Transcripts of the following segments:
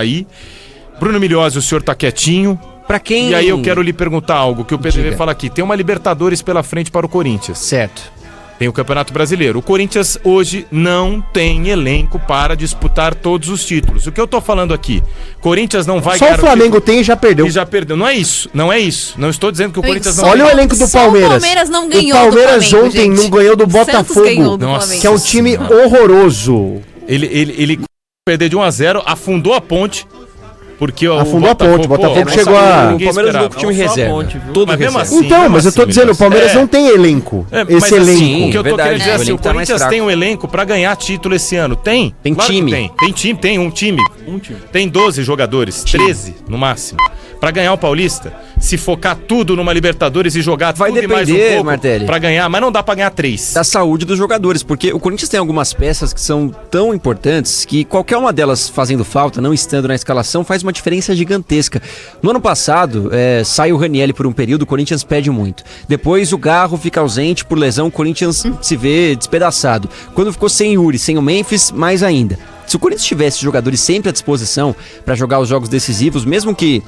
aí. Bruno Milhozzi, o senhor tá quietinho. Pra quem... E aí eu quero lhe perguntar algo que o PDV Diga. fala aqui. Tem uma Libertadores pela frente para o Corinthians. Certo. Tem o Campeonato Brasileiro. O Corinthians hoje não tem elenco para disputar todos os títulos. O que eu tô falando aqui? Corinthians não vai Só o Flamengo tem e já perdeu. E já perdeu. Não é isso. Não é isso. Não estou dizendo que o Corinthians não Olha o tem. elenco do Só Palmeiras. o Palmeiras não ganhou o Palmeiras do Flamengo, ontem gente. não ganhou do Santos Botafogo, ganhou do Nossa. Flamengo. que é um time horroroso. Ele perdeu de 1-0, afundou a ponte. Porque Afundou a ponte, o Botafogo chegou a... O Palmeiras jogou com o time reserva. Todo Mas mesmo reserva. assim, Então, mesmo mas eu tô assim, dizendo, o Palmeiras é. não tem elenco. Mas Esse assim, elenco. o que eu tô verdade, querendo dizer o assim, o elenco tá mais Corinthians fraco. tem um elenco pra ganhar título esse ano. Tem? Tem Claro que time. Tem time, tem um time. Tem 12 jogadores, 13 no máximo. Pra ganhar o Paulista, se focar tudo numa Libertadores e jogar Vai tudo e mais um depender, pouco Martelli. pra ganhar, mas não dá pra ganhar 3. Da saúde dos jogadores, porque o Corinthians tem algumas peças que são tão importantes que qualquer uma delas fazendo falta, não estando na escalação, faz uma diferença gigantesca. No ano passado, sai o Ranieri por um período, o Corinthians pede muito. Depois o Garro fica ausente por lesão, o Corinthians se vê despedaçado. Quando ficou sem Yuri, sem o Memphis, mais ainda. Se o Corinthians tivesse jogadores sempre à disposição para jogar os jogos decisivos, mesmo que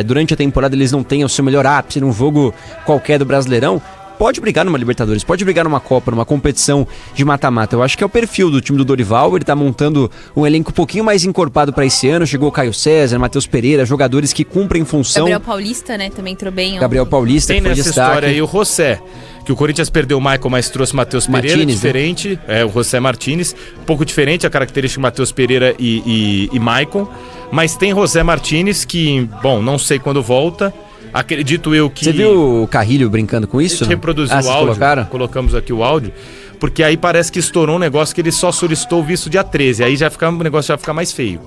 durante a temporada eles não tenham o seu melhor ápice num jogo qualquer do Brasileirão, pode brigar numa Libertadores, pode brigar numa Copa, numa competição de mata-mata. Eu acho que é o perfil do time do Dorival, ele tá montando um elenco um pouquinho mais encorpado para esse ano. Chegou o Caio César, Matheus Pereira, jogadores que cumprem função. Gabriel Paulista, né, também entrou bem. Gabriel Paulista, Tem que foi nessa destaque. história aí o José, que o Corinthians perdeu o Michael, mas trouxe o Matheus Pereira, Martínez, diferente, o José Martínez, um pouco diferente a característica de Matheus Pereira e Michael, mas tem José Martínez que, bom, não sei quando volta, acredito eu que... Você viu o Carrilho brincando com A isso? gente reproduziu vocês o áudio, colocaram? colocamos aqui o áudio, porque aí parece que estourou um negócio que ele só solicitou o visto dia 13, aí o negócio já fica mais feio.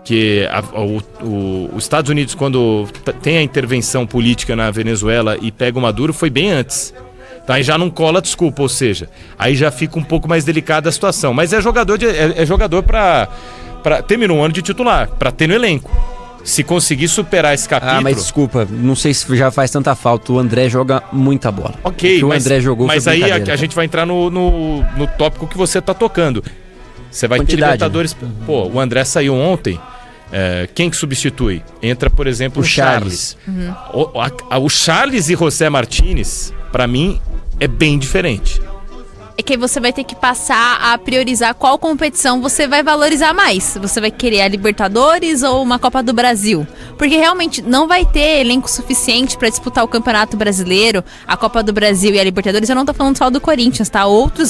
Que os Estados Unidos, quando tem a intervenção política na Venezuela e pega o Maduro, foi bem antes. Então aí já não cola desculpa, ou seja, aí já fica um pouco mais delicada a situação. Mas é jogador pra terminar um ano de titular, pra ter no elenco. Se conseguir superar esse capítulo... Ah, mas desculpa, não sei se já faz tanta falta. O André joga muita bola. Ok, o que mas, o André jogou mas foi aí brincadeira. a gente vai entrar no tópico que você tá tocando. Você vai ter Quantidade, Libertadores... Pô, o André saiu ontem. Quem que substitui? Entra, por exemplo, o Charles. O Charles e José Martínez, pra mim, é bem diferente. É que aí você vai ter que passar a priorizar qual competição você vai valorizar mais. Você vai querer a Libertadores ou uma Copa do Brasil? Porque realmente não vai ter elenco suficiente para disputar o Campeonato Brasileiro, a Copa do Brasil e a Libertadores. Eu não tô falando só do Corinthians, tá?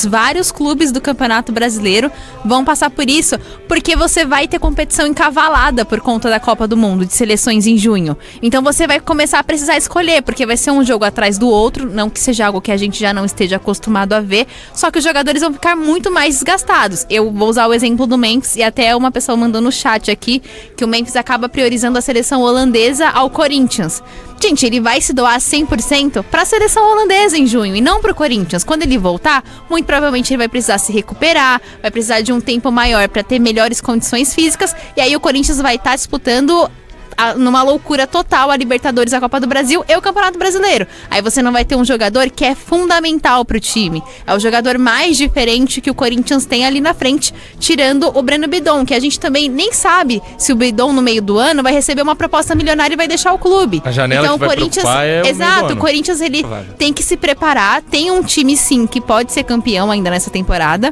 Vários clubes do Campeonato Brasileiro vão passar por isso, porque você vai ter competição encavalada por conta da Copa do Mundo, de seleções em junho. Então você vai começar a precisar escolher, porque vai ser um jogo atrás do outro, não que seja algo que a gente já não esteja acostumado a ver, só que os jogadores vão ficar muito mais desgastados. Eu vou usar o exemplo do Memphis, e até uma pessoa mandou no chat aqui que o Memphis acaba priorizando a seleção holandesa ao Corinthians. Gente, ele vai se doar 100% para a seleção holandesa em junho e não para o Corinthians. Quando ele voltar, muito provavelmente ele vai precisar se recuperar, vai precisar de um tempo maior para ter melhores condições físicas, e aí o Corinthians vai estar disputando numa loucura total a Libertadores, a Copa do Brasil e o Campeonato Brasileiro. Aí você não vai ter um jogador que é fundamental pro time. É o jogador mais diferente que o Corinthians tem ali na frente, tirando o Breno Bidon, que a gente também nem sabe se o Bidon no meio do ano vai receber uma proposta milionária e vai deixar o clube. A janela então, que vai o Corinthians, preocupar é o meio do exato, ano. o Corinthians ele tem que se preparar, tem um time sim que pode ser campeão ainda nessa temporada,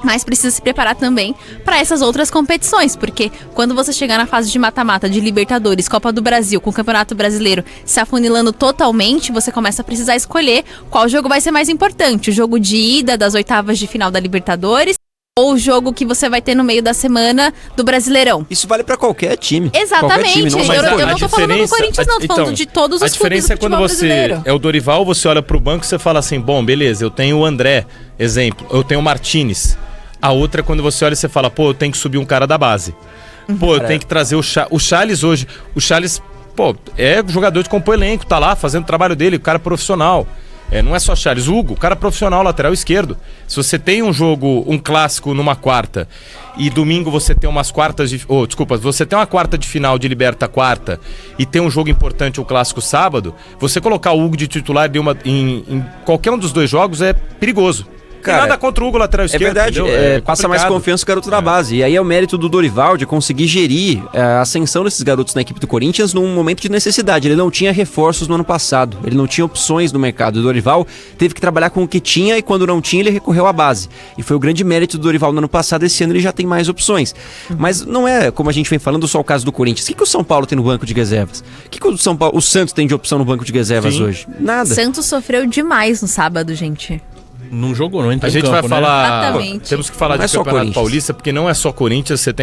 mas precisa se preparar também para essas outras competições, porque quando você chegar na fase de mata-mata de Libertadores, Copa do Brasil, com o Campeonato Brasileiro se afunilando totalmente, você começa a precisar escolher qual jogo vai ser mais importante, o jogo de ida das oitavas de final da Libertadores ou o jogo que você vai ter no meio da semana do Brasileirão. Isso vale pra qualquer time. Exatamente. Qualquer time, não Eu não tô falando do Corinthians, não. Tô falando de todos os clubes do futebol brasileiro. A diferença é quando você é o Dorival, você olha pro banco e você fala assim, bom, beleza, eu tenho o André, exemplo, eu tenho o Martínez. A outra é quando você olha e você fala, pô, eu tenho que subir um cara da base. Pô, eu tenho que trazer o Charles hoje. O Charles, pô, é jogador de compor elenco, tá lá fazendo o trabalho dele, o cara profissional. Não é só Charles, Hugo, o cara profissional, lateral esquerdo. Se você tem um jogo, um clássico numa quarta e domingo você tem umas quartas de... você tem uma quarta de final de Liberta quarta e tem um jogo importante, o clássico sábado, você colocar o Hugo de titular em qualquer um dos dois jogos é perigoso. Cara, nada contra o Hugo, lateral É esquerdo. verdade, entendeu? passa mais complicado. confiança o garoto da base. E aí é o mérito do Dorival de conseguir gerir a ascensão desses garotos na equipe do Corinthians num momento de necessidade. Ele não tinha reforços no ano passado, ele não tinha opções no mercado. O Dorival teve que trabalhar com o que tinha e quando não tinha ele recorreu à base. E foi o grande mérito do Dorival no ano passado. Esse ano ele já tem mais opções. Mas não é, como a gente vem falando, só o caso do Corinthians. O que o São Paulo tem no banco de reservas? O que o Santos tem de opção no banco de reservas Sim. hoje? Nada. Santos sofreu demais no sábado, gente. Não jogou, não entrou A em gente campo, vai né? falar. Exatamente. Temos que falar Não é de só Campeonato Corinthians. Paulista, porque não é só Corinthians, você tem